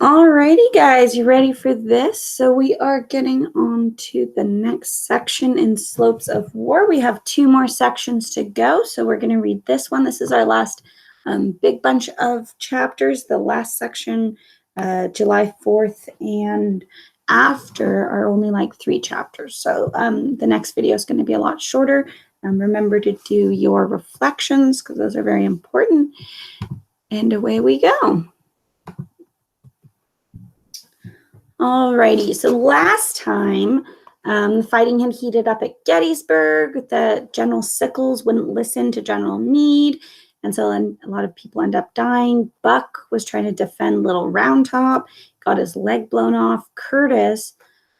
Alrighty, guys, you ready for this? So we are getting on to the next section in Slopes of War. We have 2 more sections to go, so we're going to read this one. This is our last big bunch of chapters. The last section, July 4th and after, are only like 3 chapters. So the next video is going to be a lot shorter. Remember to do your reflections because those are very important. And away we go. Alrighty, so last time the fighting had heated up at Gettysburg. The General Sickles wouldn't listen to General Meade, and so a lot of people end up dying. Buck was trying to defend Little Round Top, got his leg blown off. Curtis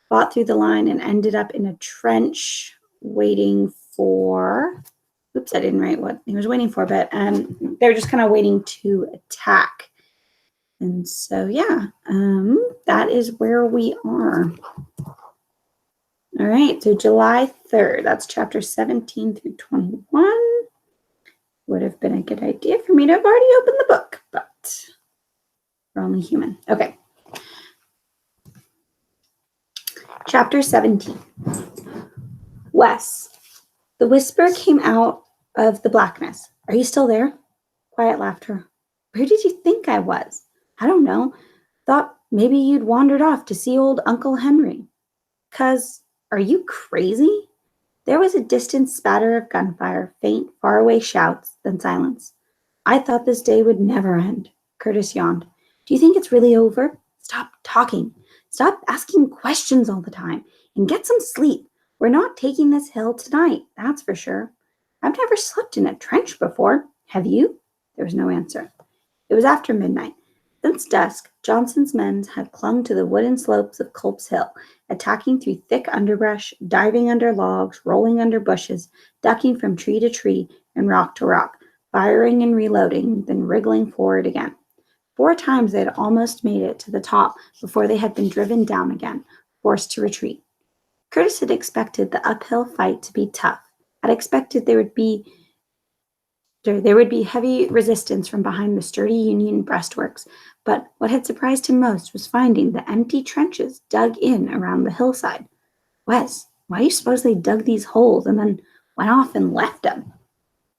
fought through the line and ended up in a trench waiting for, oops, I didn't write what he was waiting for, but they were just kind of waiting to attack. And so, yeah, that is where we are. All right, so July 3rd, that's chapter 17 through 21. Would have been a good idea for me to have already opened the book, but we're only human. Okay. Chapter 17. Wes, the whisper came out of the blackness. Are you still there? Quiet laughter. Where did you think I was? I don't know. Thought maybe you'd wandered off to see old Uncle Henry. 'Cause, are you crazy? There was a distant spatter of gunfire, faint, faraway shouts, then silence. I thought this day would never end. Curtis yawned. Do you think it's really over? Stop talking. Stop asking questions all the time. And get some sleep. We're not taking this hill tonight, that's for sure. I've never slept in a trench before. Have you? There was no answer. It was after midnight. Since dusk, Johnson's men had clung to the wooden slopes of Culp's Hill, attacking through thick underbrush, diving under logs, rolling under bushes, ducking from tree to tree and rock to rock, firing and reloading, then wriggling forward again. 4 times they had almost made it to the top before they had been driven down again, forced to retreat. Curtis had expected the uphill fight to be tough, had expected there would be heavy resistance from behind the sturdy Union breastworks, but what had surprised him most was finding the empty trenches dug in around the hillside. Wes, why do you suppose they dug these holes and then went off and left them?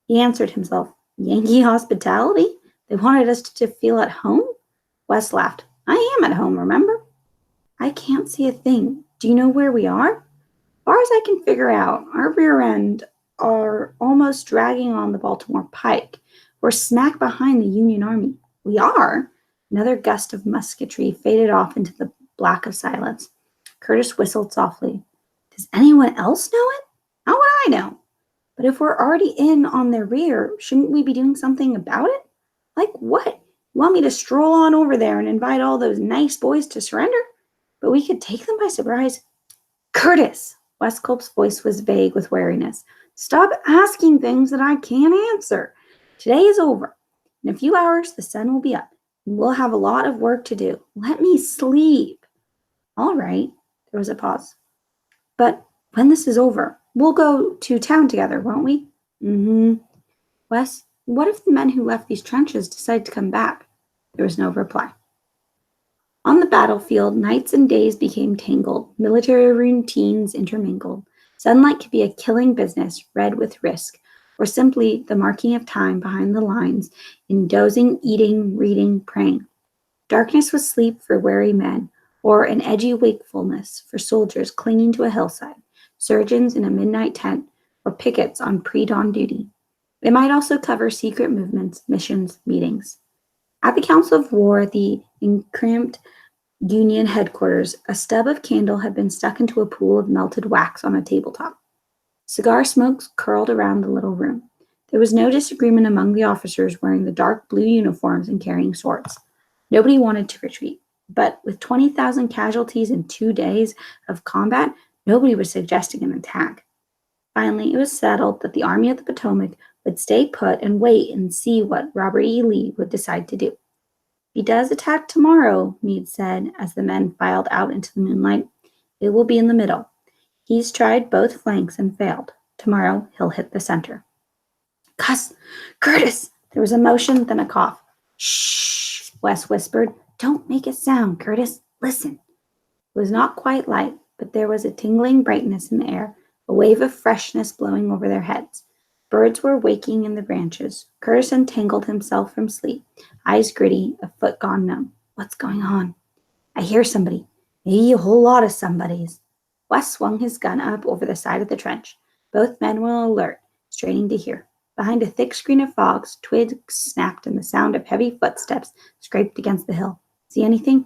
He answered himself, Yankee hospitality? They wanted us to feel at home? Wes laughed. I am at home, remember? I can't see a thing. Do you know where we are? As far as I can figure out, our rear end are almost dragging on the Baltimore Pike. We're smack behind the Union Army. We are? Another gust of musketry faded off into the black of silence. Curtis whistled softly. Does anyone else know it? How would I know? But if we're already in on their rear, shouldn't we be doing something about it? Like what? You want me to stroll on over there and invite all those nice boys to surrender? But we could take them by surprise. Curtis! Wes Culp's voice was vague with wariness. Stop asking things that I can't answer. Today is over. In a few hours, the sun will be up. We'll have a lot of work to do. Let me sleep. All right. There was a pause. But when this is over, we'll go to town together, won't we? Mm-hmm. Wes, what if the men who left these trenches decide to come back? There was no reply. On the battlefield, nights and days became tangled, military routines intermingled. Sunlight could be a killing business, red with risk, or simply the marking of time behind the lines in dozing, eating, reading, praying. Darkness was sleep for weary men, or an edgy wakefulness for soldiers clinging to a hillside, surgeons in a midnight tent, or pickets on pre-dawn duty. It might also cover secret movements, missions, meetings. At the Council of War at the encamped Union headquarters, a stub of candle had been stuck into a pool of melted wax on a tabletop. Cigar smokes curled around the little room. There was no disagreement among the officers wearing the dark blue uniforms and carrying swords. Nobody wanted to retreat, but with 20,000 casualties in 2 days of combat, nobody was suggesting an attack. Finally, it was settled that the Army of the Potomac would stay put and wait and see what Robert E. Lee would decide to do. If he does attack tomorrow, Meade said as the men filed out into the moonlight, it will be in the middle. He's tried both flanks and failed. Tomorrow, he'll hit the center. Curtis! There was a motion, then a cough. Shh, Wes whispered. Don't make a sound, Curtis. Listen. It was not quite light, but there was a tingling brightness in the air, a wave of freshness blowing over their heads. Birds were waking in the branches. Curtis untangled himself from sleep, eyes gritty, a foot gone numb. What's going on? I hear somebody. Maybe a whole lot of somebodies. Wes swung his gun up over the side of the trench. Both men were alert, straining to hear. Behind a thick screen of fogs, twigs snapped and the sound of heavy footsteps scraped against the hill. See anything?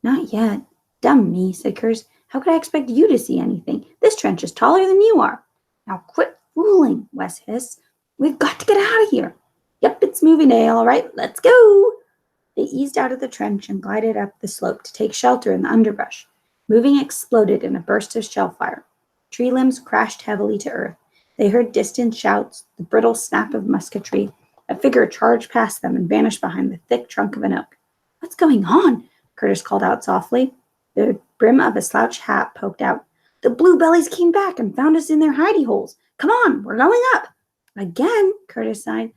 Not yet. Dumb me, said Curtis. How could I expect you to see anything? This trench is taller than you are. Now quit fooling, Wes hissed. We've got to get out of here. Yep, it's moving day, all right. Let's go. They eased out of the trench and glided up the slope to take shelter in the underbrush. Moving exploded in a burst of shellfire. Tree limbs crashed heavily to earth. They heard distant shouts, the brittle snap of musketry. A figure charged past them and vanished behind the thick trunk of an oak. What's going on? Curtis called out softly. The brim of a slouch hat poked out. The bluebellies came back and found us in their hidey holes. Come on, we're going up. Again, Curtis sighed.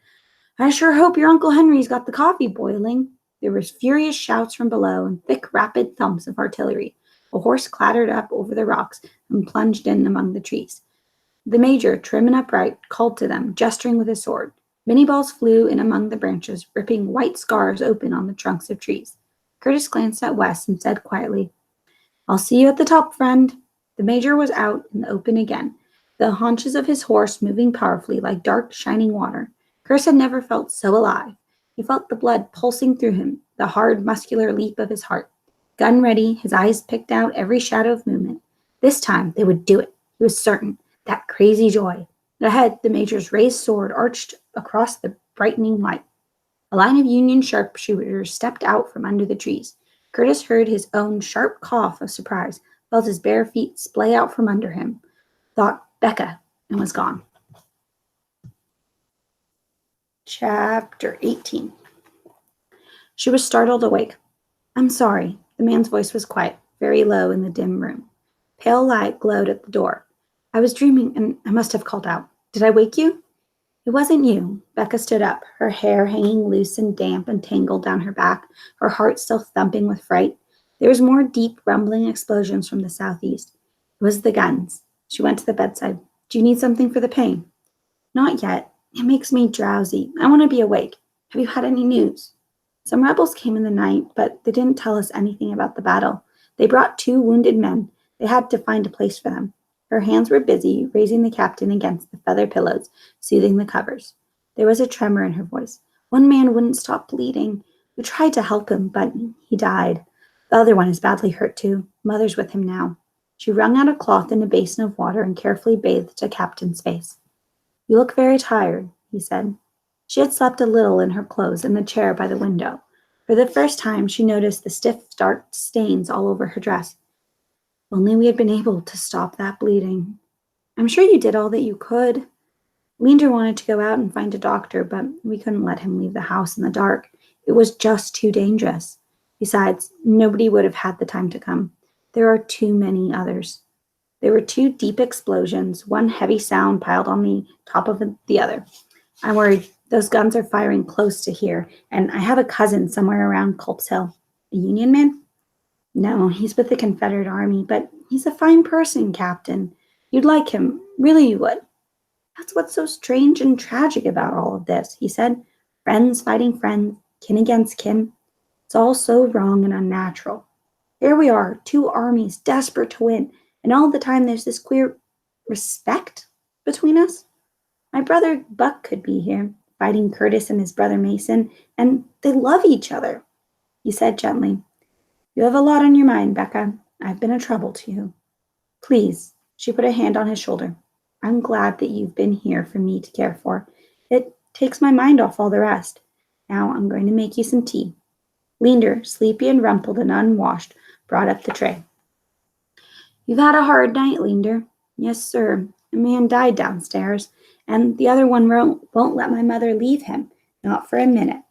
I sure hope your Uncle Henry's got the coffee boiling. There were furious shouts from below and thick, rapid thumps of artillery. A horse clattered up over the rocks and plunged in among the trees. The major, trim and upright, called to them, gesturing with his sword. Many balls flew in among the branches, ripping white scars open on the trunks of trees. Curtis glanced at Wes and said quietly, I'll see you at the top, friend. The major was out in the open again, the haunches of his horse moving powerfully like dark, shining water. Curtis had never felt so alive. He felt the blood pulsing through him, the hard, muscular leap of his heart. Gun ready, his eyes picked out every shadow of movement. This time they would do it. He was certain. That crazy joy. Ahead, the major's raised sword arched across the brightening light. A line of Union sharpshooters stepped out from under the trees. Curtis heard his own sharp cough of surprise, felt his bare feet splay out from under him, thought Becca, and was gone. Chapter 18. She was startled awake. I'm sorry. The man's voice was quiet, very low in the dim room. Pale light glowed at the door. I was dreaming, and I must have called out. Did I wake you? It wasn't you. Becca stood up, her hair hanging loose and damp and tangled down her back, her heart still thumping with fright. There was more deep, rumbling explosions from the southeast. It was the guns. She went to the bedside. Do you need something for the pain? Not yet. It makes me drowsy. I want to be awake. Have you had any news? Some rebels came in the night, but they didn't tell us anything about the battle. They brought 2 wounded men. They had to find a place for them. Her hands were busy, raising the captain against the feather pillows, soothing the covers. There was a tremor in her voice. One man wouldn't stop bleeding. We tried to help him, but he died. The other one is badly hurt too. Mother's with him now. She wrung out a cloth in a basin of water and carefully bathed the captain's face. You look very tired, he said. She had slept a little in her clothes in the chair by the window. For the first time, she noticed the stiff, dark stains all over her dress. If only we had been able to stop that bleeding. I'm sure you did all that you could. Leander wanted to go out and find a doctor, but we couldn't let him leave the house in the dark. It was just too dangerous. Besides, nobody would have had the time to come. There are too many others. There were 2 deep explosions, one heavy sound piled on the top of the other. I'm worried. Those guns are firing close to here, and I have a cousin somewhere around Culp's Hill. A Union man? No, he's with the Confederate Army, but he's a fine person, Captain. You'd like him. Really you would. That's what's so strange and tragic about all of this, he said. Friends fighting friends, kin against kin. It's all so wrong and unnatural. Here we are, 2 armies desperate to win, and all the time there's this queer respect between us. My brother Buck could be here, fighting Curtis and his brother Mason, and they love each other. He said gently, You have a lot on your mind, Becca. I've been a trouble to you. Please, she put a hand on his shoulder. I'm glad that you've been here for me to care for. It takes my mind off all the rest. Now I'm going to make you some tea. Leander, sleepy and rumpled and unwashed, brought up the tray. You've had a hard night, Leander. Yes, sir. A man died downstairs, and the other one won't let my mother leave him, not for a minute.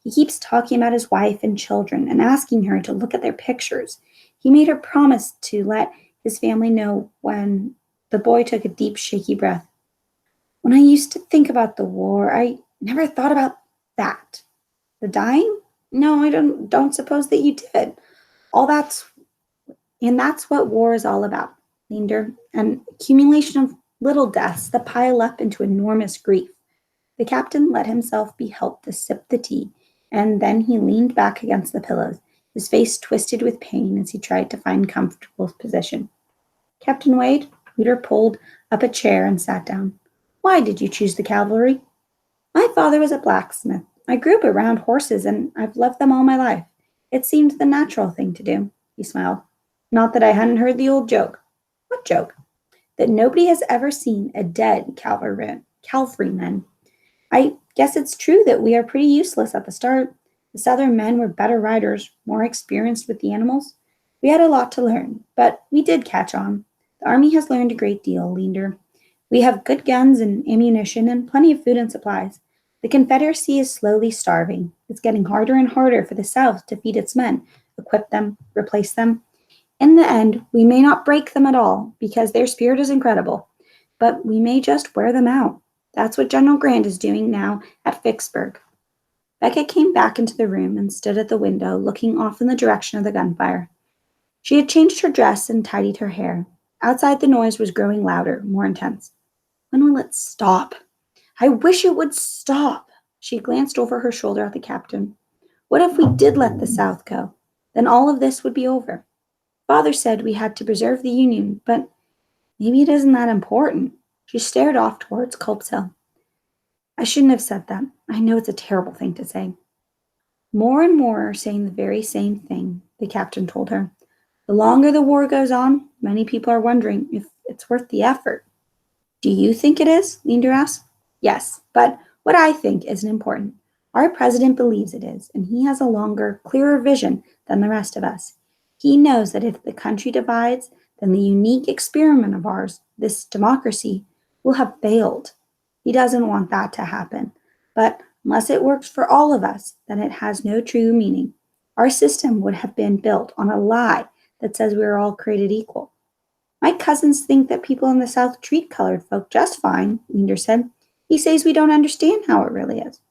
He keeps talking about his wife and children and asking her to look at their pictures. He made her promise to let his family know when the boy took a deep, shaky breath. When I used to think about the war, I never thought about that. The dying? No, I don't suppose that you did. All that's what war is all about, Linder. An accumulation of little deaths that pile up into enormous grief. The captain let himself be helped to sip the tea, and then he leaned back against the pillows, his face twisted with pain as he tried to find comfortable position. Captain Wade, Peter pulled up a chair and sat down. Why did you choose the cavalry? My father was a blacksmith. I grew up around horses and I've loved them all my life. It seemed the natural thing to do. He smiled. Not that I hadn't heard the old joke. What joke? That nobody has ever seen a dead cavalryman. I guess it's true that we are pretty useless at the start. The Southern men were better riders, more experienced with the animals. We had a lot to learn, but we did catch on. The Army has learned a great deal, Leander. We have good guns and ammunition and plenty of food and supplies. The Confederacy is slowly starving. It's getting harder and harder for the South to feed its men, equip them, replace them. In the end, we may not break them at all because their spirit is incredible, but we may just wear them out. That's what General Grant is doing now at Vicksburg. Becca came back into the room and stood at the window, looking off in the direction of the gunfire. She had changed her dress and tidied her hair. Outside, the noise was growing louder, more intense. When will it stop? I wish it would stop. She glanced over her shoulder at the captain. What if we did let the South go? Then all of this would be over. Father said we had to preserve the Union, but maybe it isn't that important. She stared off towards Culp's Hill. I shouldn't have said that. I know it's a terrible thing to say. More and more are saying the very same thing, the captain told her. The longer the war goes on, many people are wondering if it's worth the effort. Do you think it is? Linder asked. Yes, but what I think isn't important. Our president believes it is, and he has a longer, clearer vision than the rest of us. He knows that if the country divides, then the unique experiment of ours, this democracy, will have failed. He doesn't want that to happen. But unless it works for all of us, then it has no true meaning. Our system would have been built on a lie that says we are all created equal. My cousins think that people in the South treat colored folk just fine, Linder said. He says we don't understand how it really is.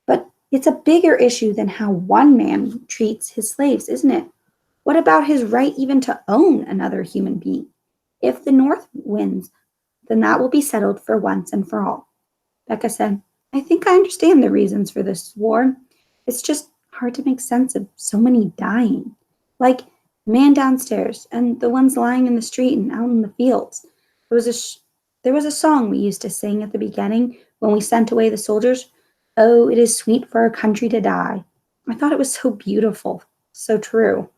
But it's a bigger issue than how one man treats his slaves, isn't it? What about his right even to own another human being? If the North wins, then that will be settled for once and for all. Becca said, I think I understand the reasons for this war. It's just hard to make sense of so many dying. Like the man downstairs and the ones lying in the street and out in the fields. There was a, there was a song we used to sing at the beginning when we sent away the soldiers. Oh, it is sweet for a country to die. I thought it was so beautiful, so true.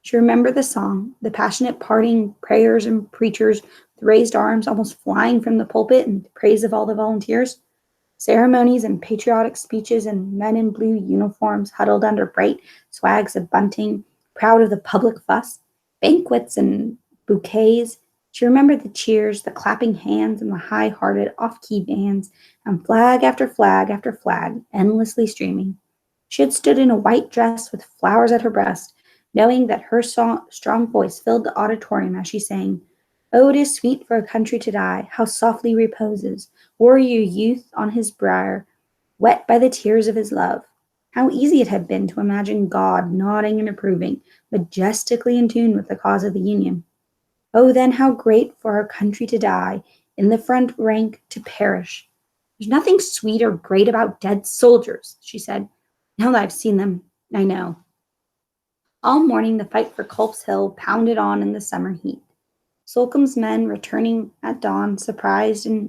She remembered the song, the passionate parting prayers and preachers with raised arms almost flying from the pulpit in praise of all the volunteers. Ceremonies and patriotic speeches and men in blue uniforms huddled under bright swags of bunting, proud of the public fuss, banquets and bouquets. She remembered the cheers, the clapping hands, and the high-hearted, off-key bands, and flag after flag, endlessly streaming. She had stood in a white dress with flowers at her breast, knowing that her strong voice filled the auditorium as she sang, Oh, it is sweet for a country to die, how softly reposes warrior youth on his briar, wet by the tears of his love. How easy it had been to imagine God nodding and approving, majestically in tune with the cause of the Union. Oh, then how great for our country to die, in the front rank to perish. There's nothing sweet or great about dead soldiers, she said. Now that I've seen them, I know. All morning the fight for Culp's Hill pounded on in the summer heat. Slocum's men returning at dawn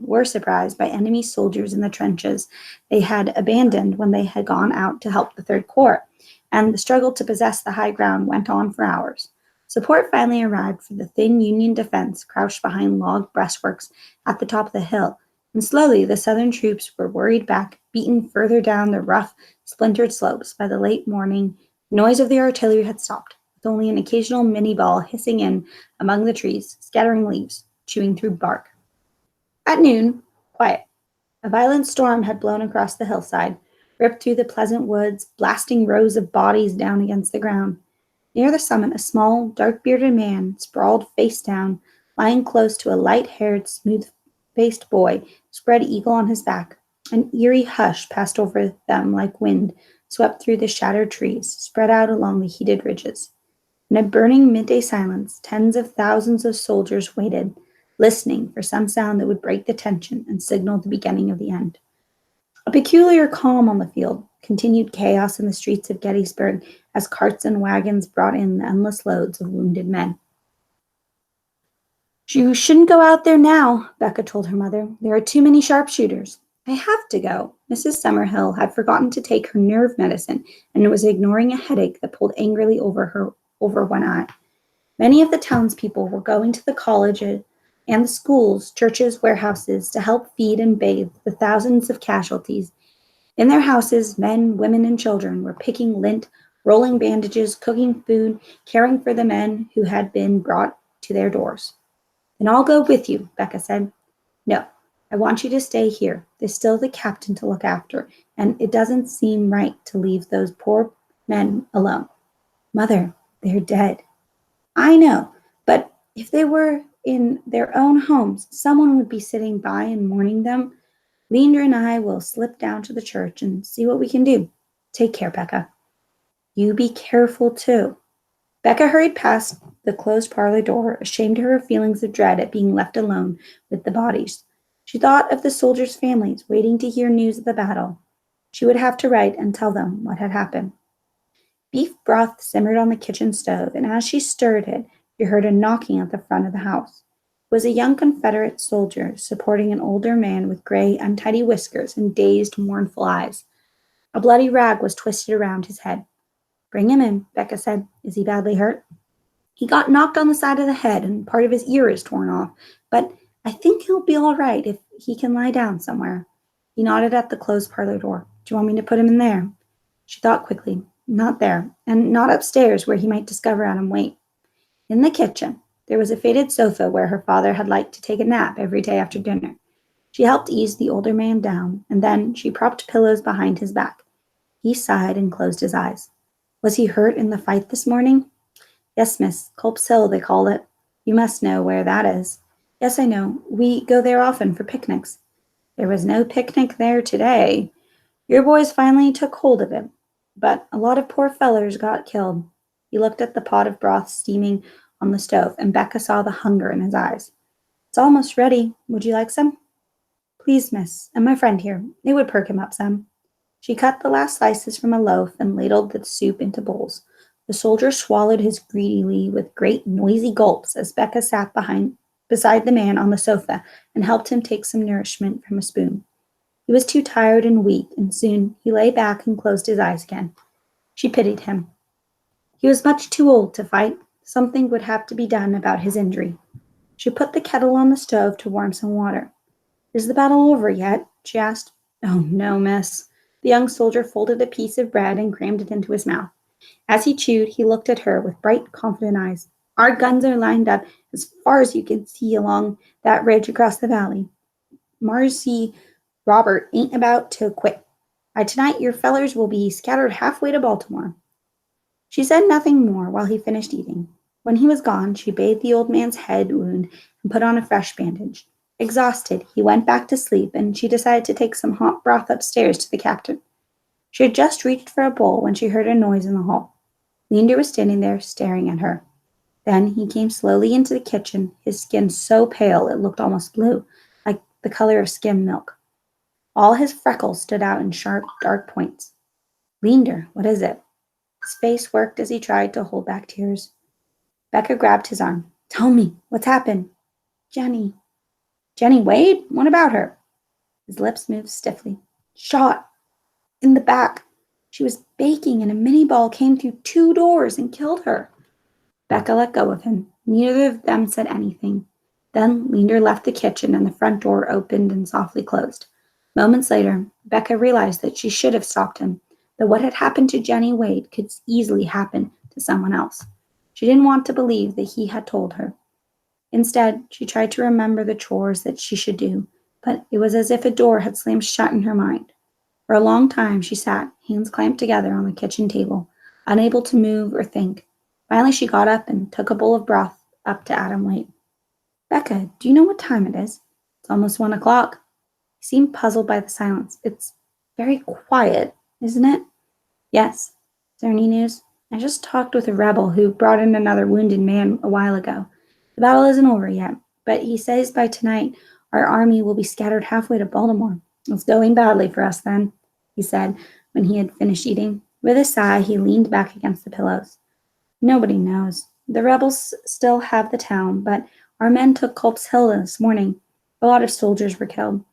were surprised by enemy soldiers in the trenches they had abandoned when they had gone out to help the Third Corps, and the struggle to possess the high ground went on for hours. Support finally arrived for the thin Union defense crouched behind log breastworks at the top of the hill, and slowly the Southern troops were worried back, beaten further down the rough, splintered slopes. By the late morning, the noise of the artillery had stopped, with only an occasional Minnie ball hissing in among the trees, scattering leaves, chewing through bark. At noon, quiet. A violent storm had blown across the hillside, ripped through the pleasant woods, blasting rows of bodies down against the ground. Near the summit, a small, dark-bearded man sprawled face down, lying close to a light-haired, smooth-faced boy, spread eagle on his back. An eerie hush passed over them like wind, swept through the shattered trees, spread out along the heated ridges. In a burning midday silence, tens of thousands of soldiers waited, listening for some sound that would break the tension and signal the beginning of the end. A peculiar calm on the field, continued chaos in the streets of Gettysburg as carts and wagons brought in the endless loads of wounded men. You shouldn't go out there now, Becca told her mother. There are too many sharpshooters. I have to go. Mrs. Summerhill had forgotten to take her nerve medicine and was ignoring a headache that pulled angrily over one eye. Many of the townspeople were going to the colleges and the schools, churches, warehouses to help feed and bathe the thousands of casualties. In their houses, men, women, and children were picking lint, rolling bandages, cooking food, caring for the men who had been brought to their doors. Then I'll go with you, Becca said. No, I want you to stay here. There's still the captain to look after, and it doesn't seem right to leave those poor men alone. Mother, they're dead. I know, but if they were in their own homes, someone would be sitting by and mourning them. Leander and I will slip down to the church and see what we can do. Take care, Becca. You be careful, too. Becca hurried past the closed parlor door, ashamed of her feelings of dread at being left alone with the bodies. She thought of the soldiers' families waiting to hear news of the battle. She would have to write and tell them what had happened. Beef broth simmered on the kitchen stove, and as she stirred it, she heard a knocking at the front of the house. It was a young Confederate soldier supporting an older man with gray, untidy whiskers and dazed, mournful eyes. A bloody rag was twisted around his head. Bring him in, Becca said. Is he badly hurt? He got knocked on the side of the head, and part of his ear is torn off, but I think he'll be all right if he can lie down somewhere. He nodded at the closed parlor door. Do you want me to put him in there? She thought quickly. Not there, and not upstairs where he might discover Adam Waite. In the kitchen, there was a faded sofa where her father had liked to take a nap every day after dinner. She helped ease the older man down, and then she propped pillows behind his back. He sighed and closed his eyes. Was he hurt in the fight this morning? Yes, miss. Culp's Hill, they call it. You must know where that is. Yes, I know. We go there often for picnics. There was no picnic there today. Your boys finally took hold of him, but a lot of poor fellers got killed. He looked at the pot of broth steaming on the stove, and Becca saw the hunger in his eyes. It's almost ready. Would you like some? Please, miss, and my friend here. It would perk him up some. She cut the last slices from a loaf and ladled the soup into bowls. The soldier swallowed his greedily with great noisy gulps as Becca sat beside the man on the sofa and helped him take some nourishment from a spoon. He was too tired and weak, and soon he lay back and closed his eyes again. She pitied him. He was much too old to fight. Something would have to be done about his injury. She put the kettle on the stove to warm some water. Is the battle over yet? She asked. Oh, no, miss. The young soldier folded a piece of bread and crammed it into his mouth. As he chewed, he looked at her with bright, confident eyes. Our guns are lined up as far as you can see along that ridge across the valley. Marcy Robert ain't about to quit. By tonight, your fellers will be scattered halfway to Baltimore. She said nothing more while he finished eating. When he was gone, she bathed the old man's head wound and put on a fresh bandage. Exhausted, he went back to sleep, and she decided to take some hot broth upstairs to the captain. She had just reached for a bowl when she heard a noise in the hall. Leander was standing there, staring at her. Then he came slowly into the kitchen, his skin so pale it looked almost blue, like the color of skim milk. All his freckles stood out in sharp, dark points. Leander, what is it? His face worked as he tried to hold back tears. Becca grabbed his arm. Tell me, what's happened? Jenny. Jenny Wade? What about her? His lips moved stiffly. Shot. In the back. She was baking, and a mini ball came through 2 doors and killed her. Becca let go of him. Neither of them said anything. Then Leander left the kitchen, and the front door opened and softly closed. Moments later, Becca realized that she should have stopped him, that what had happened to Jenny Wade could easily happen to someone else. She didn't want to believe that he had told her. Instead, she tried to remember the chores that she should do, but it was as if a door had slammed shut in her mind. For a long time she sat, hands clamped together on the kitchen table, unable to move or think. Finally she got up and took a bowl of broth up to Adam Waite. Becca, do you know what time it is? It's almost 1 o'clock. He seemed puzzled by the silence. It's very quiet, isn't it? Yes. Is there any news? I just talked with a rebel who brought in another wounded man a while ago. The battle isn't over yet, but he says by tonight our army will be scattered halfway to Baltimore. It's going badly for us then, he said when he had finished eating. With a sigh, he leaned back against the pillows. Nobody knows. The rebels still have the town, but our men took Culp's Hill this morning. A lot of soldiers were killed.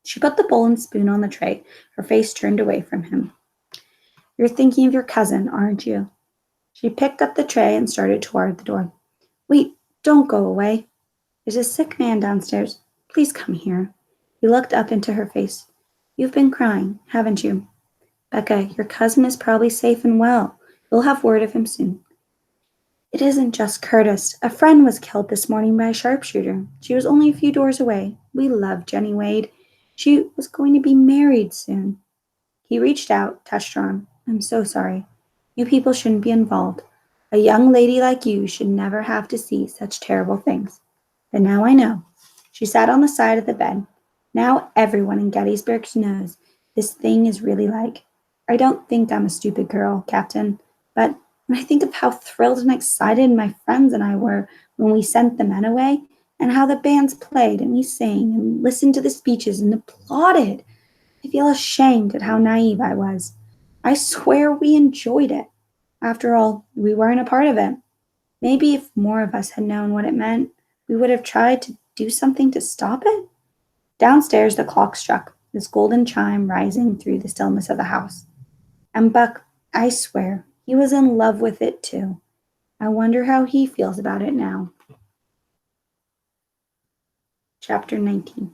She put the bowl and spoon on the tray, her face turned away from him. You're thinking of your cousin, aren't you? She picked up the tray and started toward the door. Wait, don't go away. There's a sick man downstairs. Please come here. He looked up into her face. You've been crying, haven't you? Becca, your cousin is probably safe and well. You'll have word of him soon. It isn't just Curtis. A friend was killed this morning by a sharpshooter. She was only a few doors away. We love Jenny Wade. She was going to be married soon. He reached out, touched her arm. I'm so sorry. You people shouldn't be involved. A young lady like you should never have to see such terrible things. But now I know. She sat on the side of the bed. Now everyone in Gettysburg knows this thing is really like. I don't think I'm a stupid girl, Captain, but when I think of how thrilled and excited my friends and I were when we sent the men away, and how the bands played and we sang and listened to the speeches and applauded, I feel ashamed at how naive I was. I swear we enjoyed it. After all, we weren't a part of it. Maybe if more of us had known what it meant, we would have tried to do something to stop it. Downstairs, the clock struck, this golden chime rising through the stillness of the house. And Buck, I swear, he was in love with it too. I wonder how he feels about it now. Chapter 19.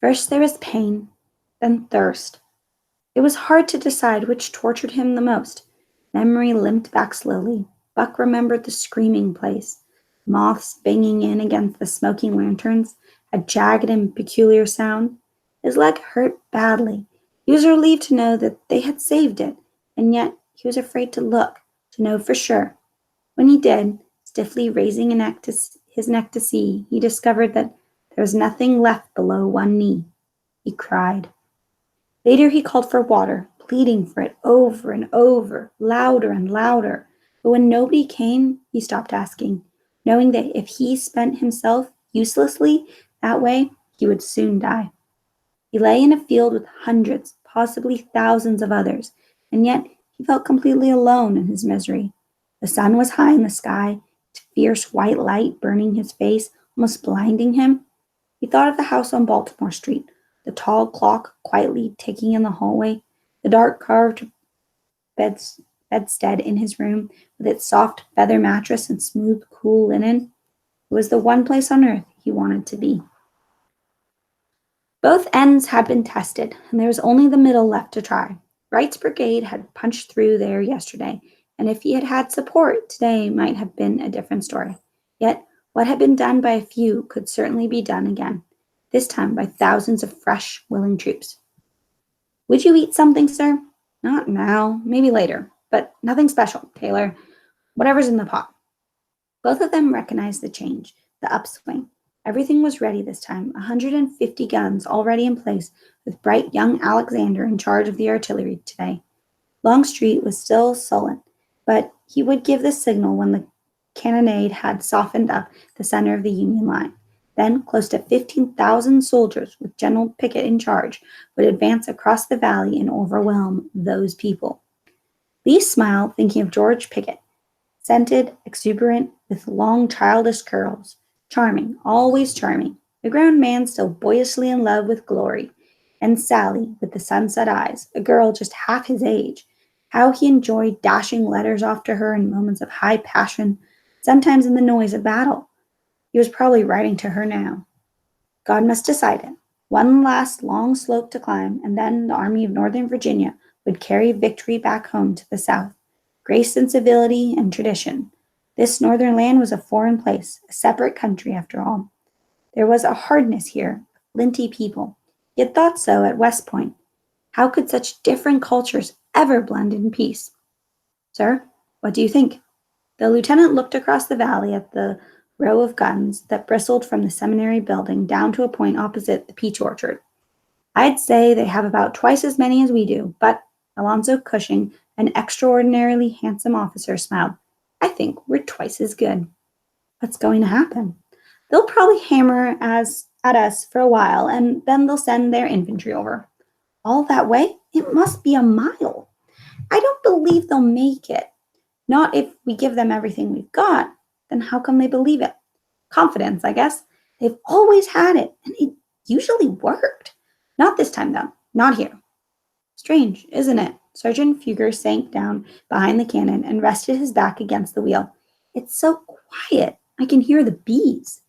First there was pain, then thirst. It was hard to decide which tortured him the most. Memory limped back slowly. Buck remembered the screaming place. Moths banging in against the smoking lanterns, a jagged and peculiar sound. His leg hurt badly. He was relieved to know that they had saved it, and yet he was afraid to look, to know for sure. When he did, stiffly raising his neck to see, he discovered that there was nothing left below one knee. He cried. Later he called for water, pleading for it over and over, louder and louder. But when nobody came, he stopped asking, knowing that if he spent himself uselessly that way, he would soon die. He lay in a field with hundreds, possibly thousands of others, and yet he felt completely alone in his misery. The sun was high in the sky, its fierce white light burning his face, almost blinding him. He thought of the house on Baltimore Street, the tall clock quietly ticking in the hallway, the dark carved bedstead in his room with its soft feather mattress and smooth, cool linen. It was the one place on earth he wanted to be. Both ends had been tested, and there was only the middle left to try. Wright's brigade had punched through there yesterday, and if he had had support, today might have been a different story. Yet, what had been done by a few could certainly be done again, this time by thousands of fresh, willing troops. Would you eat something, sir? Not now, maybe later, but nothing special, Taylor. Whatever's in the pot. Both of them recognized the change, the upswing. Everything was ready this time, 150 guns already in place, with bright young Alexander in charge of the artillery today. Longstreet was still sullen, but he would give the signal when the cannonade had softened up the center of the Union line. Then, close to 15,000 soldiers, with General Pickett in charge, would advance across the valley and overwhelm those people. Lee smiled, thinking of George Pickett, scented, exuberant, with long childish curls. Charming, always charming. The grown man still boyishly in love with Glory. And Sally, with the sunset eyes, a girl just half his age. How he enjoyed dashing letters off to her in moments of high passion, sometimes in the noise of battle. He was probably writing to her now. God must decide it. One last long slope to climb, and then the Army of Northern Virginia would carry victory back home to the South. Grace and civility and tradition. This northern land was a foreign place, a separate country after all. There was a hardness here, flinty people. He had thought so at West Point. How could such different cultures ever blend in peace? Sir, what do you think? The lieutenant looked across the valley at the row of guns that bristled from the seminary building down to a point opposite the peach orchard. I'd say they have about twice as many as we do, but Alonzo Cushing, an extraordinarily handsome officer, smiled. I think we're twice as good. What's going to happen? They'll probably hammer at us for a while, and then they'll send their infantry over. All that way? It must be a mile. I don't believe they'll make it. Not if we give them everything we've got. Then how come they believe it? Confidence, I guess. They've always had it, and it usually worked. Not this time, though. Not here. Strange, isn't it? Sergeant Fugger sank down behind the cannon and rested his back against the wheel. It's so quiet. I can hear the bees.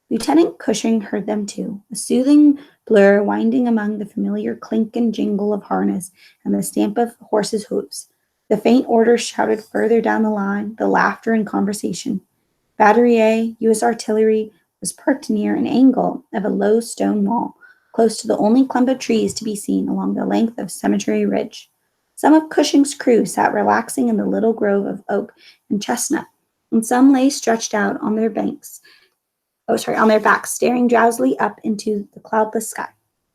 Lieutenant Cushing heard them too, a soothing blur winding among the familiar clink and jingle of harness and the stamp of horses' hoofs. The faint orders shouted further down the line, the laughter and conversation. Battery A, U.S. artillery, was parked near an angle of a low stone wall, close to the only clump of trees to be seen along the length of Cemetery Ridge. Some of Cushing's crew sat relaxing in the little grove of oak and chestnut, and some lay stretched out on their on their backs, staring drowsily up into the cloudless sky.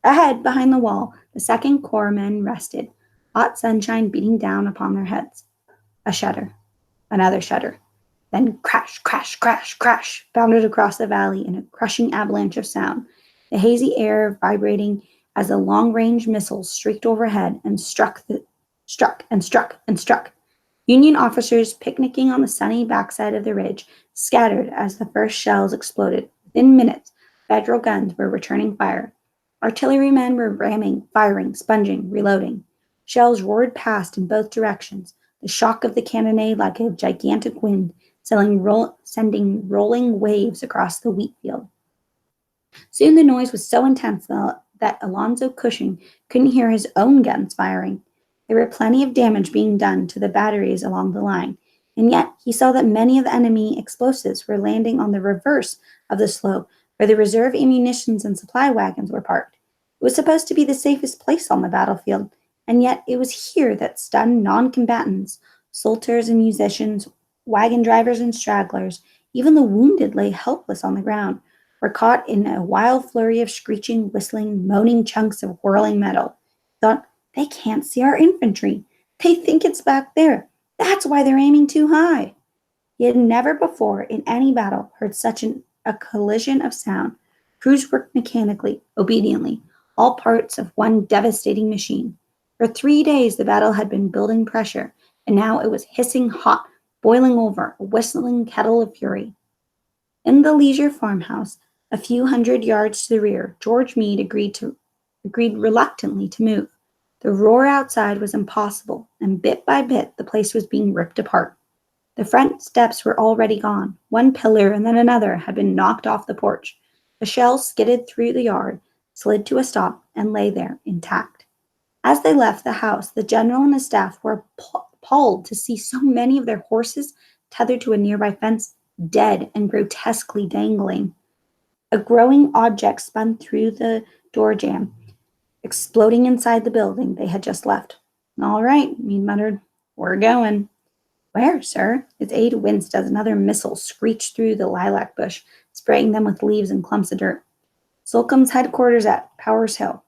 Ahead, behind the wall, the Second Corps men rested, hot sunshine beating down upon their heads. A shudder, another shudder. Then crash, crash, crash, crash bounded across the valley in a crushing avalanche of sound, the hazy air vibrating as the long-range missiles streaked overhead and struck and struck and struck. Union officers picnicking on the sunny backside of the ridge scattered as the first shells exploded. Within minutes, Federal guns were returning fire. Artillerymen were ramming, firing, sponging, reloading. Shells roared past in both directions, the shock of the cannonade like a gigantic wind, sending rolling waves across the wheat field. Soon the noise was so intense that Alonzo Cushing couldn't hear his own guns firing. There were plenty of damage being done to the batteries along the line, and yet he saw that many of the enemy explosives were landing on the reverse of the slope where the reserve ammunitions and supply wagons were parked. It was supposed to be the safest place on the battlefield, and yet it was here that stunned non-combatants, soldiers and musicians, wagon drivers and stragglers, even the wounded lay helpless on the ground, were caught in a wild flurry of screeching, whistling, moaning chunks of whirling metal. Thought, they can't see our infantry. They think it's back there. That's why they're aiming too high. He had never before in any battle heard such a collision of sound. Crews worked mechanically, obediently, all parts of one devastating machine. For 3 days the battle had been building pressure, and now it was hissing hot, boiling over, a whistling kettle of fury. In the leisure farmhouse, a few hundred yards to the rear, George Meade agreed reluctantly to move. The roar outside was impossible, and bit by bit the place was being ripped apart. The front steps were already gone. One pillar and then another had been knocked off the porch. The shells skidded through the yard, slid to a stop, and lay there intact. As they left the house, the general and his staff were appalled to see so many of their horses tethered to a nearby fence, dead and grotesquely dangling. A growing object spun through the door jamb, exploding inside the building they had just left. All right, Meade muttered. We're going. Where, sir? His aide winced as another missile screeched through the lilac bush, spraying them with leaves and clumps of dirt. Slocum's headquarters at Powers Hill.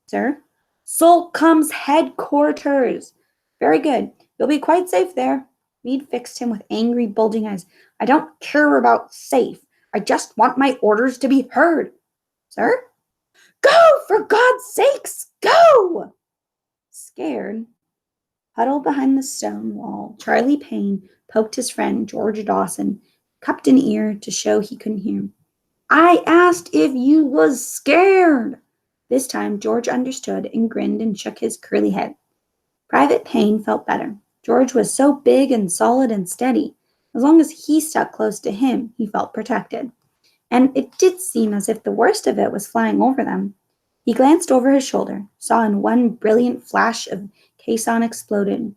Sir? Slocum's headquarters. Very good. You'll be quite safe there. Meade fixed him with angry, bulging eyes. I don't care about safe. I just want my orders to be heard. Sir? Go, for God's sakes, go! Scared, huddled behind the stone wall, Charlie Payne poked his friend, George Dawson, cupped an ear to show he couldn't hear him. I asked if you was scared. This time George understood and grinned and shook his curly head. Private Payne felt better. George was so big and solid and steady. As long as he stuck close to him, he felt protected. And it did seem as if the worst of it was flying over them. He glanced over his shoulder, saw in one brilliant flash a caisson exploded.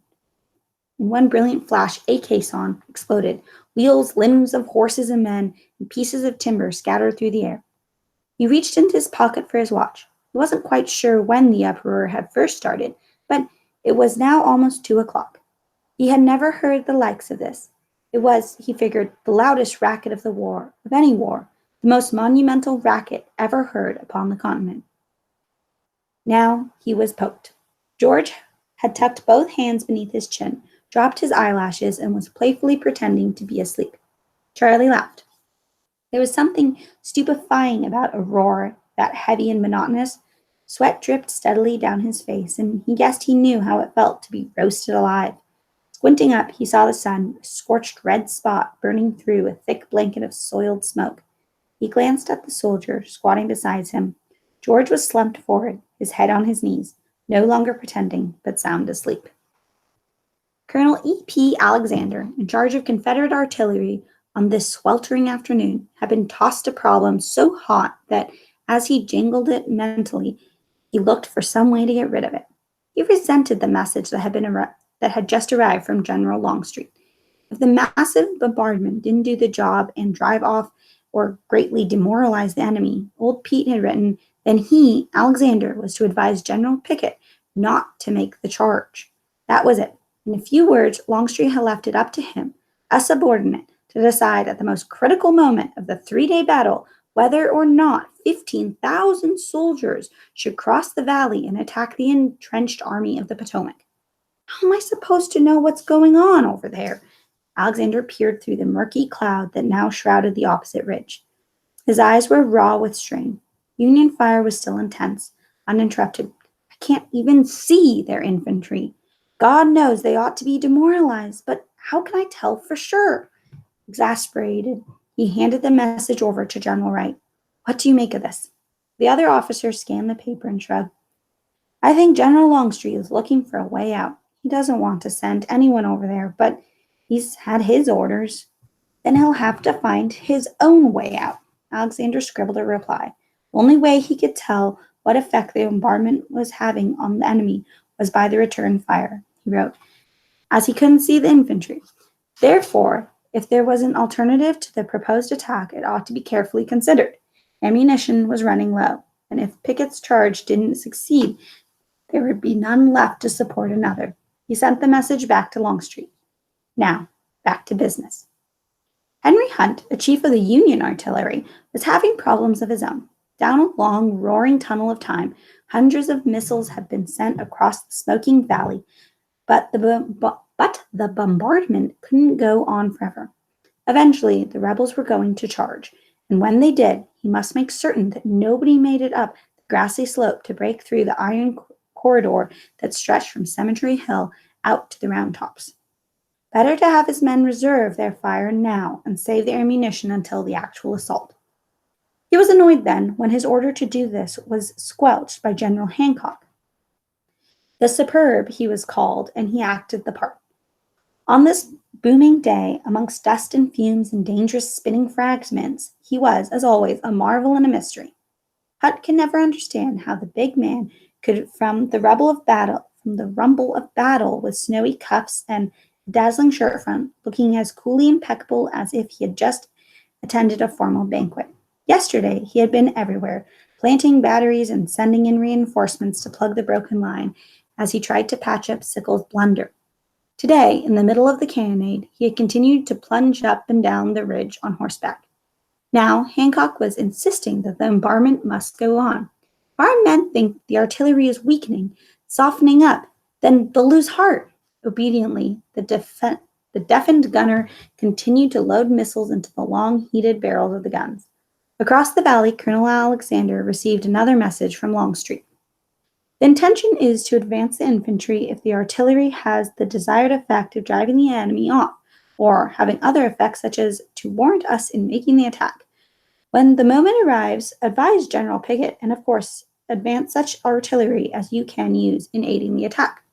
Wheels, limbs of horses and men, and pieces of timber scattered through the air. He reached into his pocket for his watch. He wasn't quite sure when the uproar had first started, but it was now almost 2:00. He had never heard the likes of this. It was, he figured, the loudest racket of any war, the most monumental racket ever heard upon the continent. Now he was poked. George had tucked both hands beneath his chin, dropped his eyelashes, and was playfully pretending to be asleep. Charlie laughed. There was something stupefying about a roar that heavy and monotonous. Sweat dripped steadily down his face, and he guessed he knew how it felt to be roasted alive. Squinting up, he saw the sun, a scorched red spot burning through a thick blanket of soiled smoke. He glanced at the soldier squatting beside him. George was slumped forward, his head on his knees, no longer pretending, but sound asleep. Colonel E.P. Alexander, in charge of Confederate artillery on this sweltering afternoon, had been tossed a problem so hot that, as he jingled it mentally, he looked for some way to get rid of it. He resented the message that had just arrived from General Longstreet. If the massive bombardment didn't do the job and drive off or greatly demoralize the enemy, old Pete had written, then he, Alexander, was to advise General Pickett not to make the charge. That was it. In a few words, Longstreet had left it up to him, a subordinate, to decide at the most critical moment of the 3-day battle whether or not 15,000 soldiers should cross the valley and attack the entrenched Army of the Potomac. How am I supposed to know what's going on over there? Alexander peered through the murky cloud that now shrouded the opposite ridge. His eyes were raw with strain. Union fire was still intense, uninterrupted. I can't even see their infantry. God knows they ought to be demoralized, but how can I tell for sure? Exasperated, he handed the message over to General Wright. What do you make of this? The other officer scanned the paper and shrugged. I think General Longstreet is looking for a way out. He doesn't want to send anyone over there, but he's had his orders. Then he'll have to find his own way out. Alexander scribbled a reply. The only way he could tell what effect the bombardment was having on the enemy was by the return fire, he wrote, as he couldn't see the infantry. Therefore, if there was an alternative to the proposed attack, it ought to be carefully considered. Ammunition was running low, and if Pickett's charge didn't succeed, there would be none left to support another. He sent the message back to Longstreet. Now, back to business. Henry Hunt, a chief of the Union artillery, was having problems of his own. Down a long, roaring tunnel of time, hundreds of missiles had been sent across the smoking valley, but the bombardment couldn't go on forever. Eventually, the rebels were going to charge, and when they did, he must make certain that nobody made it up the grassy slope to break through the iron corridor that stretched from Cemetery Hill out to the Round Tops. Better to have his men reserve their fire now and save their ammunition until the actual assault. He was annoyed then when his order to do this was squelched by General Hancock. The Superb, he was called, and he acted the part. On this booming day, amongst dust and fumes and dangerous spinning fragments, he was, as always, a marvel and a mystery. Hunt could never understand how the big man could, from the rumble of battle with snowy cuffs and dazzling shirt front, looking as coolly impeccable as if he had just attended a formal banquet. Yesterday, he had been everywhere, planting batteries and sending in reinforcements to plug the broken line as he tried to patch up Sickles' blunder. Today, in the middle of the cannonade, he had continued to plunge up and down the ridge on horseback. Now, Hancock was insisting that the bombardment must go on. If our men think the artillery is weakening, softening up, then they'll lose heart. Obediently, the deafened gunner continued to load missiles into the long, heated barrels of the guns. Across the valley, Colonel Alexander received another message from Longstreet. The intention is to advance the infantry if the artillery has the desired effect of driving the enemy off, or having other effects such as to warrant us in making the attack. When the moment arrives, advise General Pickett, and of course, advance such artillery as you can use in aiding the attack.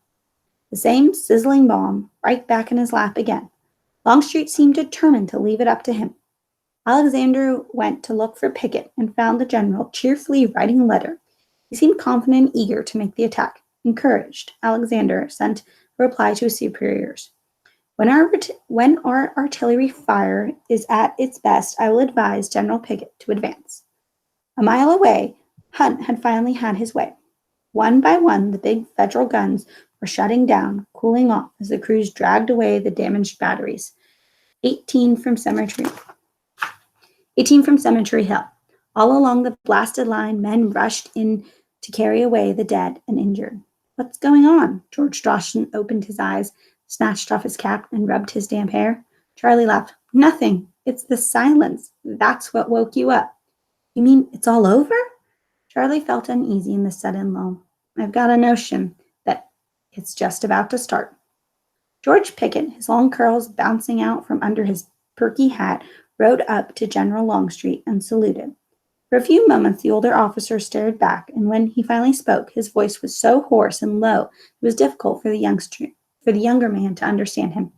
The same sizzling bomb, right back in his lap again. Longstreet seemed determined to leave it up to him. Alexander went to look for Pickett and found the general cheerfully writing a letter. He seemed confident and eager to make the attack. Encouraged, Alexander sent a reply to his superiors. When our artillery fire is at its best, I will advise General Pickett to advance. A mile away, Hunt had finally had his way. One by one, the big Federal guns were shutting down, cooling off as the crews dragged away the damaged batteries. 18 from Cemetery Hill. All along the blasted line, men rushed in to carry away the dead and injured. What's going on? George Dawson opened his eyes, snatched off his cap, and rubbed his damp hair. Charlie laughed. Nothing. It's the silence. That's what woke you up. You mean it's all over? Charlie felt uneasy in the sudden lull. I've got a notion that it's just about to start. George Pickett, his long curls bouncing out from under his perky hat, rode up to General Longstreet and saluted. For a few moments the older officer stared back, and when he finally spoke, his voice was so hoarse and low it was difficult for the younger man to understand him.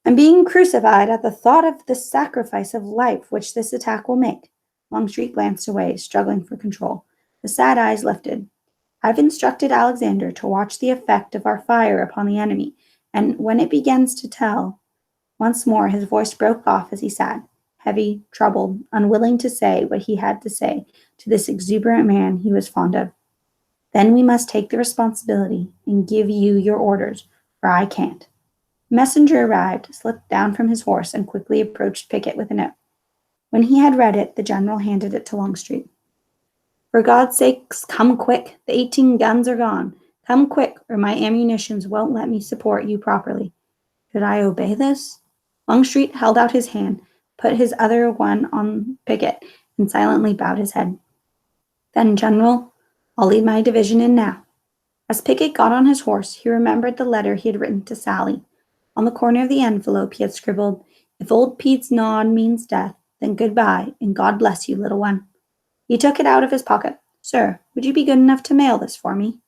I'm being crucified at the thought of the sacrifice of life which this attack will make. Longstreet glanced away, struggling for control. The sad eyes lifted. I've instructed Alexander to watch the effect of our fire upon the enemy, and when it begins to tell, once more his voice broke off as he sat, heavy, troubled, unwilling to say what he had to say to this exuberant man he was fond of. Then we must take the responsibility and give you your orders, for I can't. The messenger arrived, slipped down from his horse, and quickly approached Pickett with a note. When he had read it, the general handed it to Longstreet. For God's sakes, come quick. The 18 guns are gone. Come quick, or my ammunitions won't let me support you properly. Should I obey this? Longstreet held out his hand, put his other one on Pickett, and silently bowed his head. Then, General, I'll lead my division in now. As Pickett got on his horse, he remembered the letter he had written to Sally. On the corner of the envelope he had scribbled, If old Pete's nod means death, then goodbye, and God bless you, little one. He took it out of his pocket. Sir, would you be good enough to mail this for me?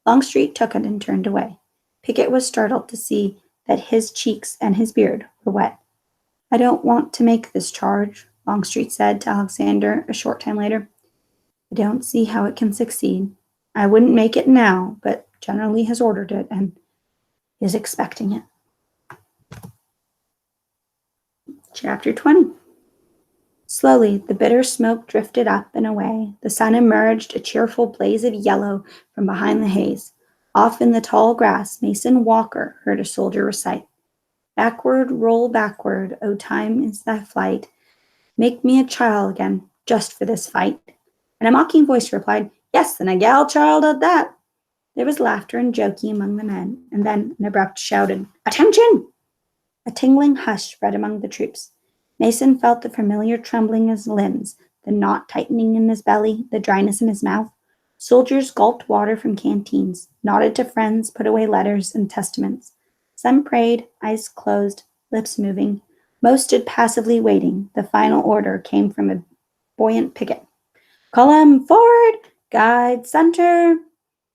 Longstreet took it and turned away. Pickett was startled to see that his cheeks and his beard were wet. I don't want to make this charge, Longstreet said to Alexander a short time later. I don't see how it can succeed. I wouldn't make it now, but General Lee has ordered it and is expecting it. Chapter 20. Slowly, the bitter smoke drifted up and away. The sun emerged, a cheerful blaze of yellow, from behind the haze. Off in the tall grass, Mason Walker heard a soldier recite, Backward, roll backward, O time is thy flight. Make me a child again, just for this fight. And a mocking voice replied, Yes, and a gal child at that. There was laughter and joking among the men, and then an abrupt shouted, Attention! A tingling hush spread among the troops. Mason felt the familiar trembling in his limbs, the knot tightening in his belly, the dryness in his mouth. Soldiers gulped water from canteens, nodded to friends, put away letters and testaments. Some prayed, eyes closed, lips moving. Most stood passively waiting. The final order came from a buoyant Pickett. Column forward! Guide center!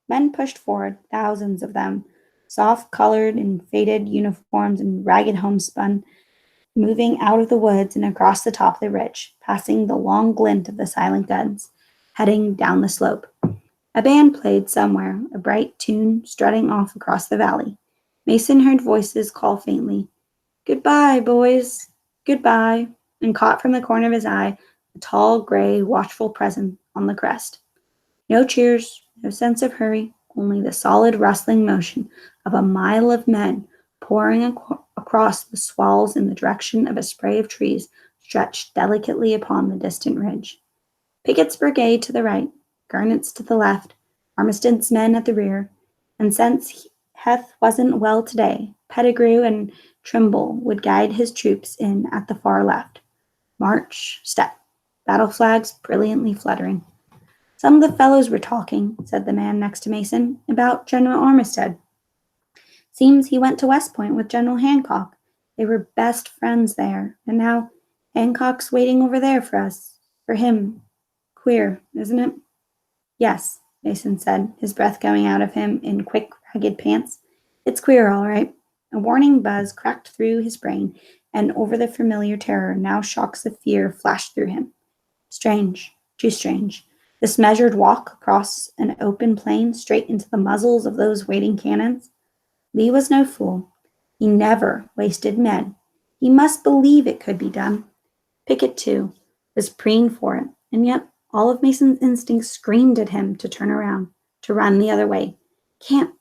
Men pushed forward, thousands of them, soft-colored in faded uniforms and ragged homespun, moving out of the woods and across the top of the ridge, passing the long glint of the silent guns, heading down the slope. A band played somewhere, a bright tune strutting off across the valley. Mason heard voices call faintly, Goodbye, boys, goodbye, and caught from the corner of his eye a tall, gray, watchful presence on the crest. No cheers, no sense of hurry, only the solid rustling motion of a mile of men pouring across the swells in the direction of a spray of trees stretched delicately upon the distant ridge. Pickett's brigade to the right, Garnett's to the left, Armistead's men at the rear, and since Heth wasn't well today, Pettigrew and Trimble would guide his troops in at the far left. March, step, battle flags brilliantly fluttering. Some of the fellows were talking, said the man next to Mason, about General Armistead. Seems he went to West Point with General Hancock. They were best friends there, and now Hancock's waiting over there for us, for him. Queer, isn't it? Yes, Mason said, his breath going out of him in quick, ragged pants. It's queer, all right. A warning buzz cracked through his brain, and over the familiar terror, now shocks of fear flashed through him. Strange, too strange. This measured walk across an open plain straight into the muzzles of those waiting cannons. Lee was no fool. He never wasted men. He must believe it could be done. Pickett, too, was preening for it, and yet all of Mason's instincts screamed at him to turn around, to run the other way. Can't.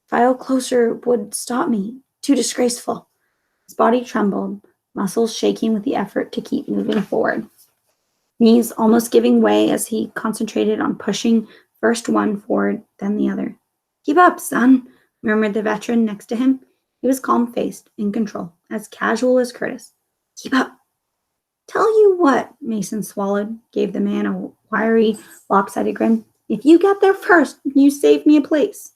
File closer would stop me. Too disgraceful. His body trembled, muscles shaking with the effort to keep moving forward. Knees almost giving way as he concentrated on pushing first one forward, then the other. Keep up, son, murmured the veteran next to him. He was calm-faced, in control, as casual as Curtis. Keep up. Tell you what, Mason swallowed, gave the man a wiry, lopsided grin. If you get there first, you save me a place.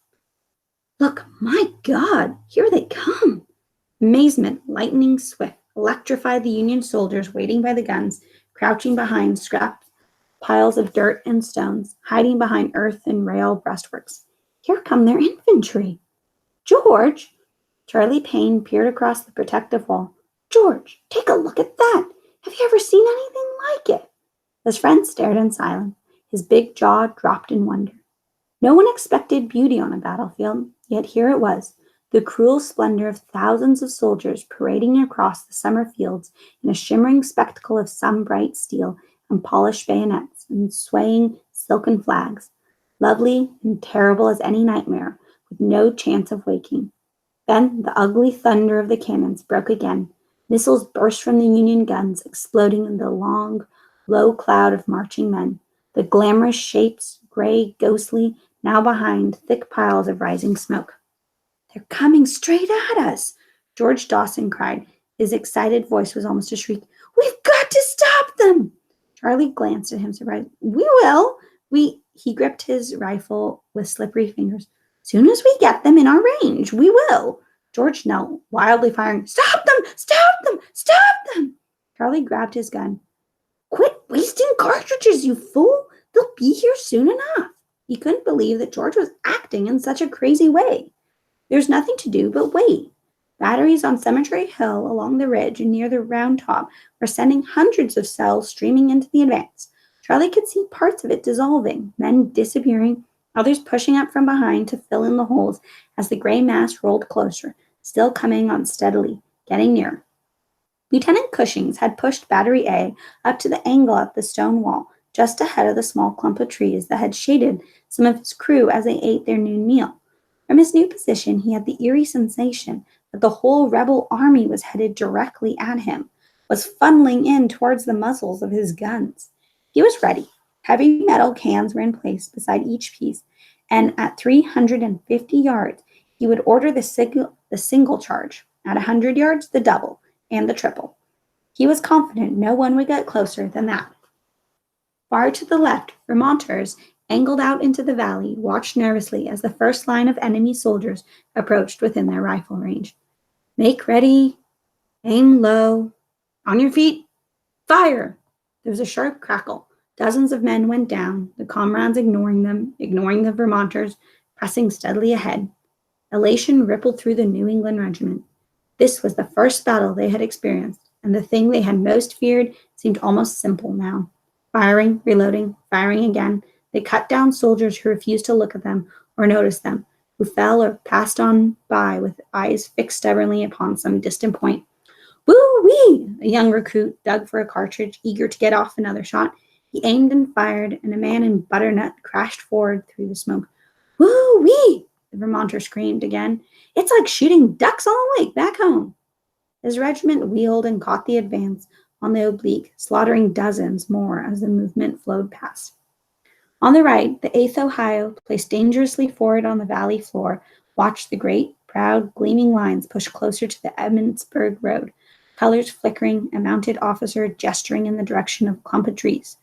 Look, my God, here they come. Amazement, lightning swift, electrified the Union soldiers waiting by the guns, crouching behind scrap piles of dirt and stones, hiding behind earth and rail breastworks. Here come their infantry. George! Charlie Payne peered across the protective wall. George, take a look at that! Have you ever seen anything like it? His friend stared in silence, his big jaw dropped in wonder. No one expected beauty on a battlefield, yet here it was, the cruel splendor of thousands of soldiers parading across the summer fields in a shimmering spectacle of sun-bright steel and polished bayonets and swaying silken flags, lovely and terrible as any nightmare, with no chance of waking. Then the ugly thunder of the cannons broke again. Missiles burst from the Union guns, exploding in the long, low cloud of marching men. The glamorous shapes, gray, ghostly, now behind thick piles of rising smoke. They're coming straight at us, George Dawson cried. His excited voice was almost a shriek. We've got to stop them! Charlie glanced at him, surprised. We will. He gripped his rifle with slippery fingers. Soon as we get them in our range, we will. George knelt, wildly firing. Stop them! Stop them! Stop them! Charlie grabbed his gun. Quit wasting cartridges, you fool! They'll be here soon enough. He couldn't believe that George was acting in such a crazy way. There's nothing to do but wait. Batteries on Cemetery Hill along the ridge and near the Round Top were sending hundreds of cells streaming into the advance. Charlie could see parts of it dissolving, men disappearing, others pushing up from behind to fill in the holes as the gray mass rolled closer, still coming on steadily, getting nearer. Lieutenant Cushings had pushed Battery A up to the angle at the stone wall, just ahead of the small clump of trees that had shaded some of his crew as they ate their noon meal. From his new position, he had the eerie sensation that the whole rebel army was headed directly at him, was funneling in towards the muzzles of his guns. He was ready. Heavy metal cans were in place beside each piece, and at 350 yards, he would order the single charge. At 100 yards, the double, and the triple. He was confident no one would get closer than that. Far to the left, Vermonters, angled out into the valley, watched nervously as the first line of enemy soldiers approached within their rifle range. Make ready, aim low, on your feet, fire! There was a sharp crackle. Dozens of men went down, the comrades ignoring them, ignoring the Vermonters, pressing steadily ahead. Elation rippled through the New England regiment. This was the first battle they had experienced, and the thing they had most feared seemed almost simple now. Firing, reloading, firing again, they cut down soldiers who refused to look at them or notice them, who fell or passed on by with eyes fixed stubbornly upon some distant point. Woo-wee! A young recruit dug for a cartridge, eager to get off another shot. He aimed and fired, and a man in butternut crashed forward through the smoke. Woo-wee! The Vermonter screamed again. It's like shooting ducks on a lake back home. His regiment wheeled and caught the advance on the oblique, slaughtering dozens more as the movement flowed past. On the right, the 8th Ohio, placed dangerously forward on the valley floor, watched the great, proud, gleaming lines push closer to the Emmitsburg road, colors flickering, a mounted officer gesturing in the direction of a clump of trees.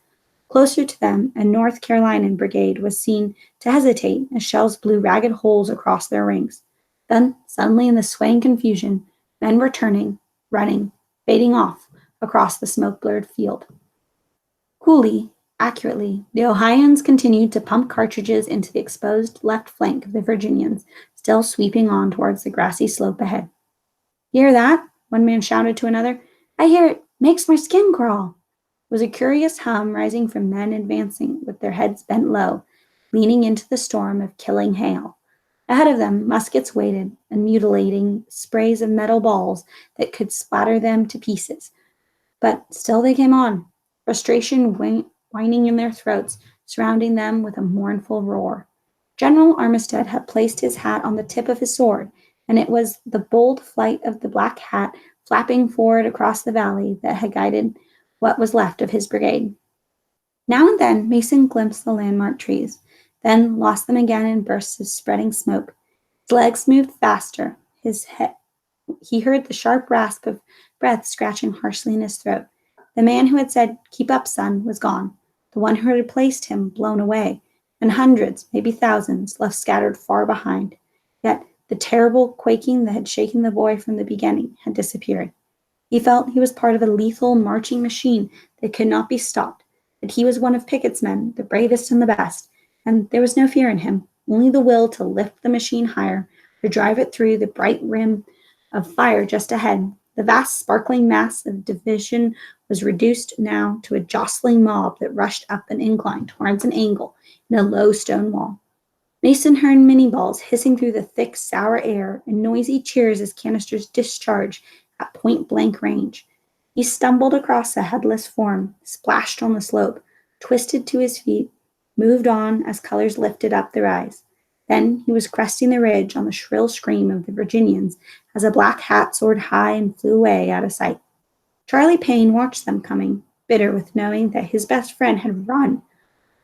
Closer to them, a North Carolinian brigade was seen to hesitate as shells blew ragged holes across their ranks. Then, suddenly in the swaying confusion, men were turning, running, fading off across the smoke-blurred field. Coolly, accurately, the Ohioans continued to pump cartridges into the exposed left flank of the Virginians, still sweeping on towards the grassy slope ahead. Hear that? One man shouted to another. I hear it. Makes my skin crawl. It was a curious hum rising from men advancing with their heads bent low, leaning into the storm of killing hail. Ahead of them, muskets waited, and mutilating sprays of metal balls that could splatter them to pieces. But still they came on, frustration whining in their throats, surrounding them with a mournful roar. General Armistead had placed his hat on the tip of his sword, and it was the bold flight of the black hat flapping forward across the valley that had guided what was left of his brigade. Now and then Mason glimpsed the landmark trees. then lost them again in bursts of spreading smoke. His legs moved faster. He heard the sharp rasp of breath scratching harshly in his throat. The man who had said, "Keep up, son," was gone. The one who had replaced him blown away, and hundreds, maybe thousands, left scattered far behind. Yet the terrible quaking that had shaken the boy from the beginning had disappeared. He felt he was part of a lethal marching machine that could not be stopped, that he was one of Pickett's men, the bravest and the best, and there was no fear in him, only the will to lift the machine higher, to drive it through the bright rim of fire just ahead. The vast sparkling mass of division was reduced now to a jostling mob that rushed up an incline towards an angle in a low stone wall. Mason heard minnie balls hissing through the thick, sour air and noisy cheers as canisters discharged at point-blank range. He stumbled across a headless form, splashed on the slope, twisted to his feet, moved on as colors lifted up the rise. Then he was cresting the ridge on the shrill scream of the Virginians as a black hat soared high and flew away out of sight. Charlie Payne watched them coming, bitter with knowing that his best friend had run,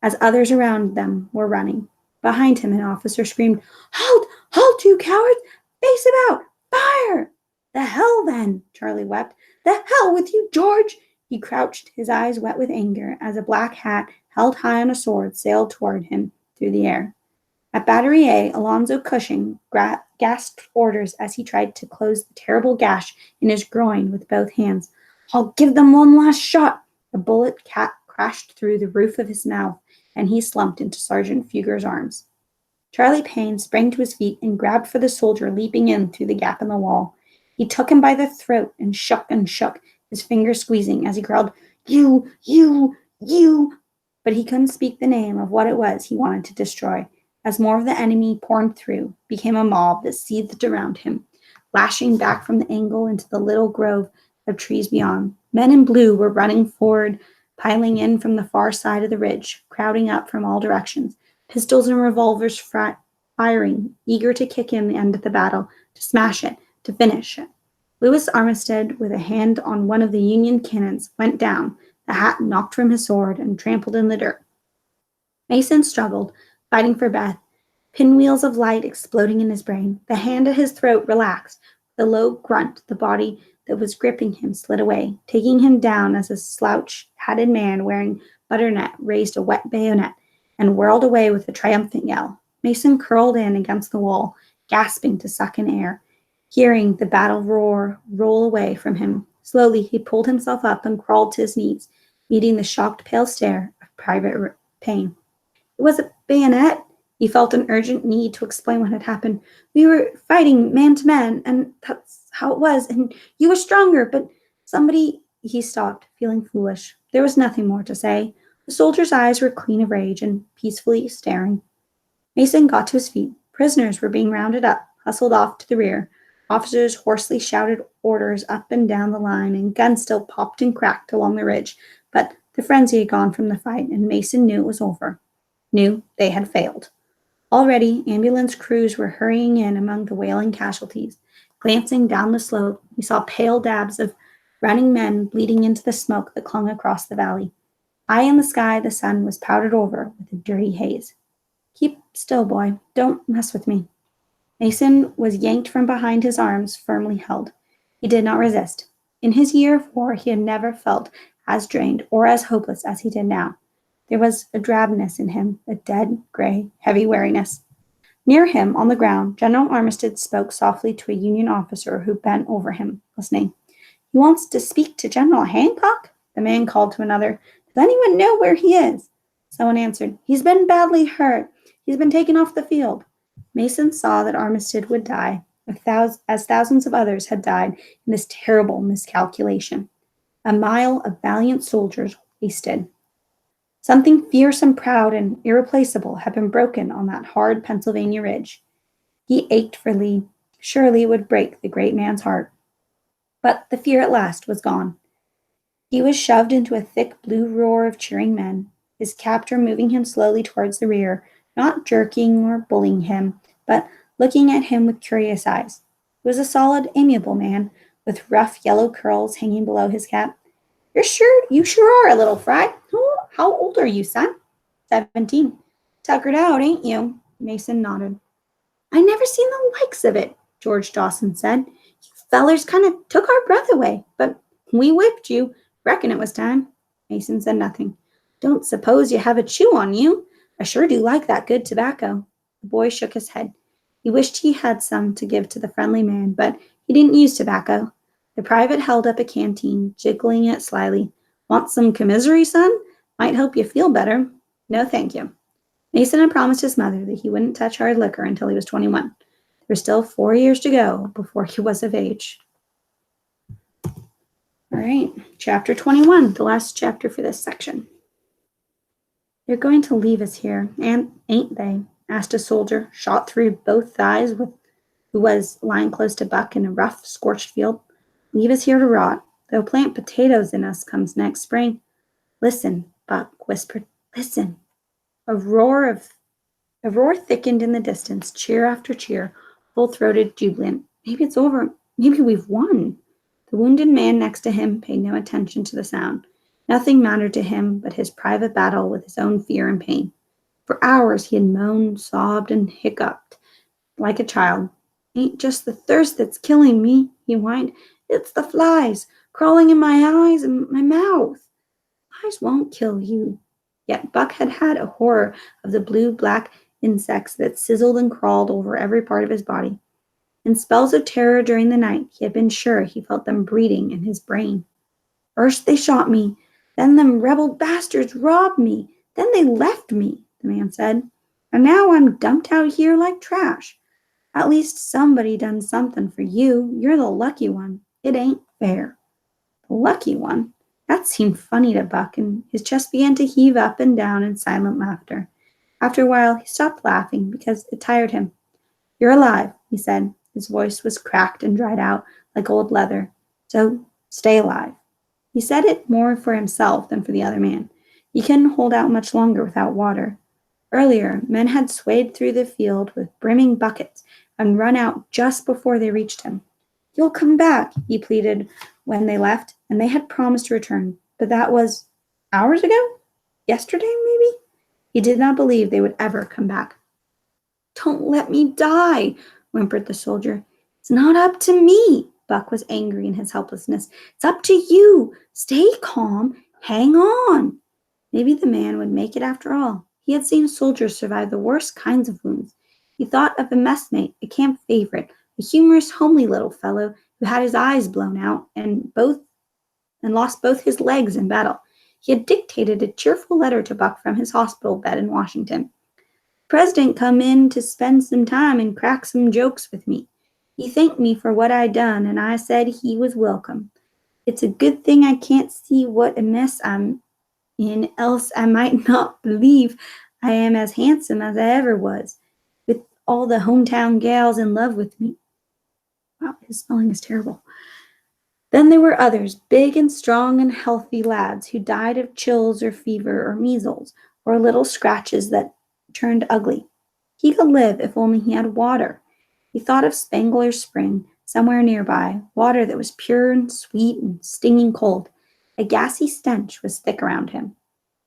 as others around them were running. Behind him, an officer screamed, "Halt! Halt, you cowards! Face about! Fire!" "The hell, then!" Charlie wept. "The hell with you, George!" He crouched, his eyes wet with anger, as a black hat held high on a sword sailed toward him through the air. At Battery A, Alonzo Cushing gasped orders as he tried to close the terrible gash in his groin with both hands. "I'll give them one last shot!" A bullet crashed through the roof of his mouth, and he slumped into Sergeant Fugger's arms. Charlie Payne sprang to his feet and grabbed for the soldier leaping in through the gap in the wall. He took him by the throat and shook, his fingers squeezing as he growled, You! But he couldn't speak the name of what it was he wanted to destroy, as more of the enemy poured through, became a mob that seethed around him, lashing back from the angle into the little grove of trees beyond. Men in blue were running forward, piling in from the far side of the ridge, crowding up from all directions, pistols and revolvers firing, eager to kick in the end of the battle, to smash it, to finish it. Lewis Armistead, with a hand on one of the Union cannons, went down, the hat knocked from his sword and trampled in the dirt. Mason struggled, fighting for breath, pinwheels of light exploding in his brain. The hand at his throat relaxed. With a low grunt, the body that was gripping him slid away, taking him down as a slouch-hatted man wearing butternut raised a wet bayonet and whirled away with a triumphant yell. Mason curled in against the wall, gasping to suck in air, hearing the battle roar roll away from him. Slowly, he pulled himself up and crawled to his knees, meeting the shocked, pale stare of Private Payne. "It was a bayonet." He felt an urgent need to explain what had happened. "We were fighting man to man, and that's how it was, and you were stronger, but somebody—" He stopped, feeling foolish. There was nothing more to say. The soldier's eyes were clean of rage and peacefully staring. Mason got to his feet. Prisoners were being rounded up, hustled off to the rear. Officers hoarsely shouted orders up and down the line, and guns still popped and cracked along the ridge. But the frenzy had gone from the fight, and Mason knew it was over. Knew they had failed. Already, ambulance crews were hurrying in among the wailing casualties. Glancing down the slope, he saw pale dabs of running men bleeding into the smoke that clung across the valley. High in the sky, the sun was powdered over with a dirty haze. "Keep still, boy. Don't mess with me." Mason was yanked from behind, his arms firmly held. He did not resist. In his year of war, he had never felt as drained or as hopeless as he did now. There was a drabness in him, a dead, gray, heavy weariness. Near him, on the ground, General Armistead spoke softly to a Union officer who bent over him, listening. "He wants to speak to General Hancock?" The man called to another. "Does anyone know where he is?" Someone answered, "He's been badly hurt. He's been taken off the field." Mason saw that Armistead would die, as thousands of others had died in this terrible miscalculation. A mile of valiant soldiers wasted. Something fierce and proud and irreplaceable had been broken on that hard Pennsylvania ridge. He ached for Lee. Surely it would break the great man's heart. But the fear at last was gone. He was shoved into a thick blue roar of cheering men, his captor moving him slowly towards the rear, not jerking or bullying him, but looking at him with curious eyes. He was a solid, amiable man, with rough yellow curls hanging below his cap. You sure are a little fried. How old are you, son?" 17. Tuckered out, ain't you? Mason nodded. I never seen the likes of it, George Dawson said. You fellers kind of took our breath away, but we whipped you. Reckon it was time. Mason said nothing. Don't suppose you have a chew on you? I sure do like that good tobacco. The boy shook his head. He wished he had some to give to the friendly man, but he didn't use tobacco. The private held up a canteen, jiggling it slyly. Want some commissary, son? Might help you feel better. No, thank you. Mason had promised his mother that he wouldn't touch hard liquor until he was 21. There were still 4 years to go before he was of age. All right, chapter 21, the last chapter for this section. They're going to leave us here, ain't they? Asked a soldier, shot through both thighs, who was lying close to Buck in a rough, scorched field. Leave us here to rot. They'll plant potatoes in us comes next spring. Listen, Buck whispered. Listen. A roar thickened in the distance, cheer after cheer, full-throated, jubilant. Maybe it's over. Maybe we've won. The wounded man next to him paid no attention to the sound. Nothing mattered to him but his private battle with his own fear and pain. For hours he had moaned, sobbed, and hiccuped like a child. Ain't just the thirst that's killing me, he whined. It's the flies crawling in my eyes and my mouth. Flies won't kill you. Yet Buck had had a horror of the blue-black insects that sizzled and crawled over every part of his body. In spells of terror during the night, he had been sure he felt them breeding in his brain. First they shot me, then them rebel bastards robbed me, then they left me, the man said. And now I'm dumped out here like trash. At least somebody done something for you. You're the lucky one. It ain't fair. The lucky one? That seemed funny to Buck, and his chest began to heave up and down in silent laughter. After a while, he stopped laughing because it tired him. You're alive, he said. His voice was cracked and dried out like old leather. So stay alive. He said it more for himself than for the other man. He couldn't hold out much longer without water. Earlier, men had swayed through the field with brimming buckets and run out just before they reached him. You'll come back, he pleaded when they left, and they had promised to return. But that was hours ago? Yesterday, maybe? He did not believe they would ever come back. Don't let me die, whimpered the soldier. It's not up to me. Buck was angry in his helplessness. It's up to you. Stay calm. Hang on. Maybe the man would make it after all. He had seen soldiers survive the worst kinds of wounds. He thought of a messmate, a camp favorite, a humorous, homely little fellow who had his eyes blown out and lost both his legs in battle. He had dictated a cheerful letter to Buck from his hospital bed in Washington. The president come in to spend some time and crack some jokes with me. He thanked me for what I done, and I said he was welcome. It's a good thing I can't see what a mess I'm in, else I might not believe I am as handsome as I ever was, with all the hometown gals in love with me. Wow, his spelling is terrible. Then there were others, big and strong and healthy lads who died of chills or fever or measles or little scratches that turned ugly. He could live if only he had water. He thought of Spangler's Spring, somewhere nearby, water that was pure and sweet and stinging cold. A gassy stench was thick around him.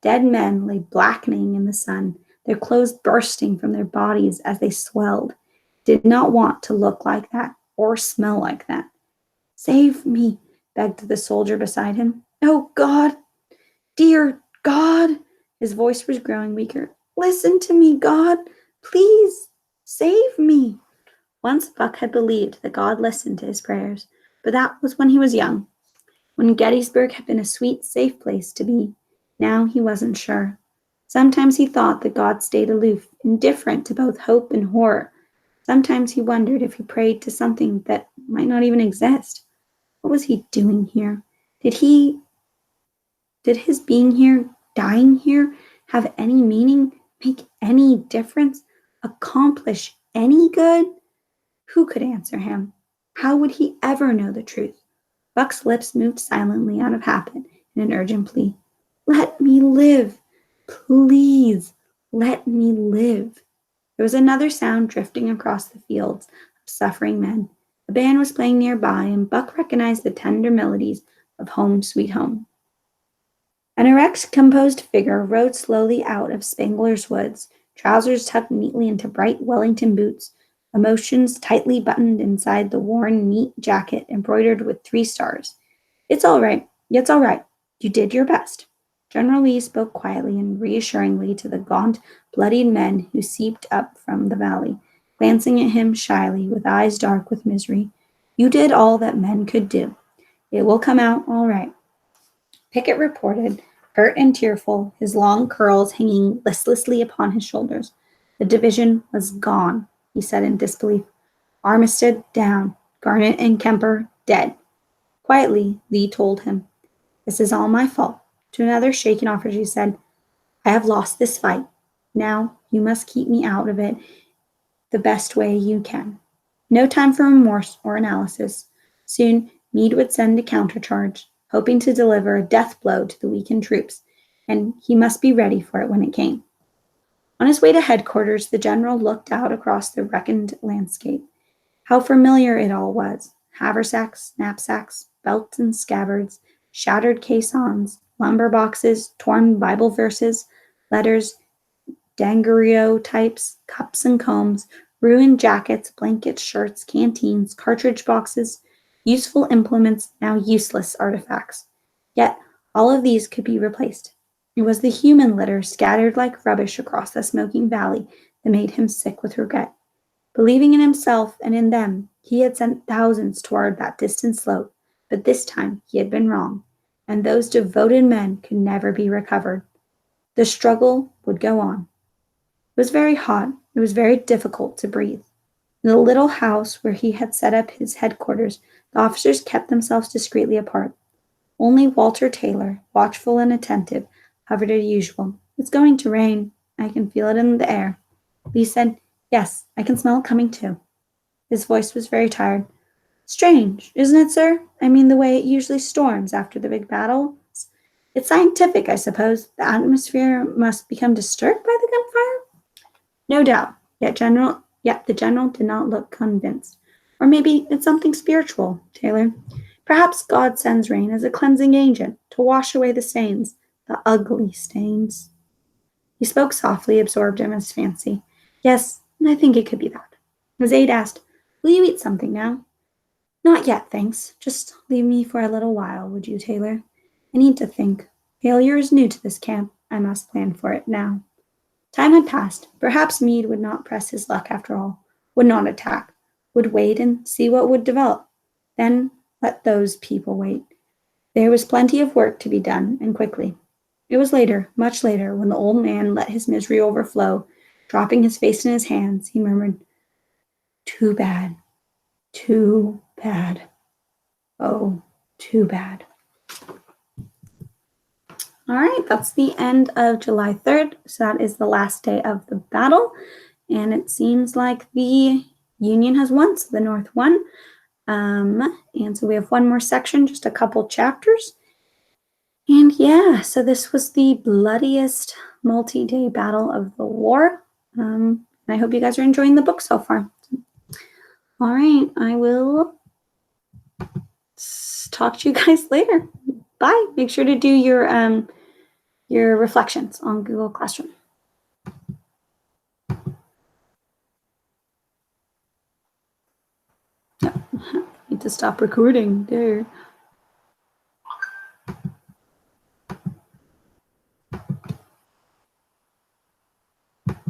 Dead men lay blackening in the sun, their clothes bursting from their bodies as they swelled. Did not want to look like that or smell like that. Save me, begged the soldier beside him. Oh, God, dear God. His voice was growing weaker. Listen to me, God. Please, save me. Once Buck had believed that God listened to his prayers, but that was when he was young, when Gettysburg had been a sweet, safe place to be. Now he wasn't sure. Sometimes he thought that God stayed aloof, indifferent to both hope and horror. Sometimes he wondered if he prayed to something that might not even exist. What was he doing here? Did his being here, dying here, have any meaning, make any difference, accomplish any good? Who could answer him? How would he ever know the truth? Buck's lips moved silently out of habit in an urgent plea. Let me live. Please, let me live. There was another sound drifting across the fields of suffering men. A band was playing nearby, and Buck recognized the tender melodies of Home, Sweet Home. An erect, composed figure rode slowly out of Spangler's Woods, trousers tucked neatly into bright Wellington boots, emotions tightly buttoned inside the worn, neat jacket embroidered with 3 stars. It's all right. It's all right. You did your best. General Lee spoke quietly and reassuringly to the gaunt, bloodied men who seeped up from the valley, glancing at him shyly with eyes dark with misery. You did all that men could do. It will come out all right. Pickett reported, hurt and tearful, his long curls hanging listlessly upon his shoulders. The division was gone, he said in disbelief. Armistead down, Garnett and Kemper dead. Quietly, Lee told him, This is all my fault. To another shaken officer, he said, I have lost this fight. Now you must keep me out of it the best way you can. No time for remorse or analysis. Soon Meade would send a countercharge, hoping to deliver a death blow to the weakened troops, and he must be ready for it when it came. On his way to headquarters, the general looked out across the wrecking landscape. How familiar it all was. Haversacks, knapsacks, belts and scabbards, shattered caissons, lumber boxes, torn Bible verses, letters, daguerreotypes, cups and combs, ruined jackets, blankets, shirts, canteens, cartridge boxes, useful implements, now useless artifacts. Yet all of these could be replaced. It was the human litter scattered like rubbish across the smoking valley that made him sick with regret. Believing in himself and in them, he had sent thousands toward that distant slope, but this time he had been wrong, and those devoted men could never be recovered. The struggle would go on. It was very hot. It was very difficult to breathe. In the little house where he had set up his headquarters, the officers kept themselves discreetly apart. Only Walter Taylor, watchful and attentive, hovered as usual. It's going to rain. I can feel it in the air. Lee said, Yes, I can smell it coming too. His voice was very tired. Strange, isn't it, sir? I mean the way it usually storms after the big battles. It's scientific, I suppose. The atmosphere must become disturbed by the gunfire? No doubt. Yet the general did not look convinced. Or maybe it's something spiritual, Taylor. Perhaps God sends rain as a cleansing agent to wash away the stains, the ugly stains. He spoke softly, absorbed in his fancy. Yes, I think it could be that. His aide asked, Will you eat something now? Not yet, thanks. Just leave me for a little while, would you, Taylor? I need to think. Failure is new to this camp. I must plan for it now. Time had passed. Perhaps Meade would not press his luck after all, would not attack, would wait and see what would develop. Then let those people wait. There was plenty of work to be done, and quickly. It was later, much later, when the old man let his misery overflow. Dropping his face in his hands, he murmured, Too bad. Too bad. Oh, too bad. All right, that's the end of July 3rd. So that is the last day of the battle. And it seems like the Union has won, so the North won. And so we have one more section, just a couple chapters. And yeah, so this was the bloodiest multi-day battle of the war. And I hope you guys are enjoying the book so far. All right, I will talk to you guys later. Bye. Make sure to do your reflections on Google Classroom. No, I need to stop recording there.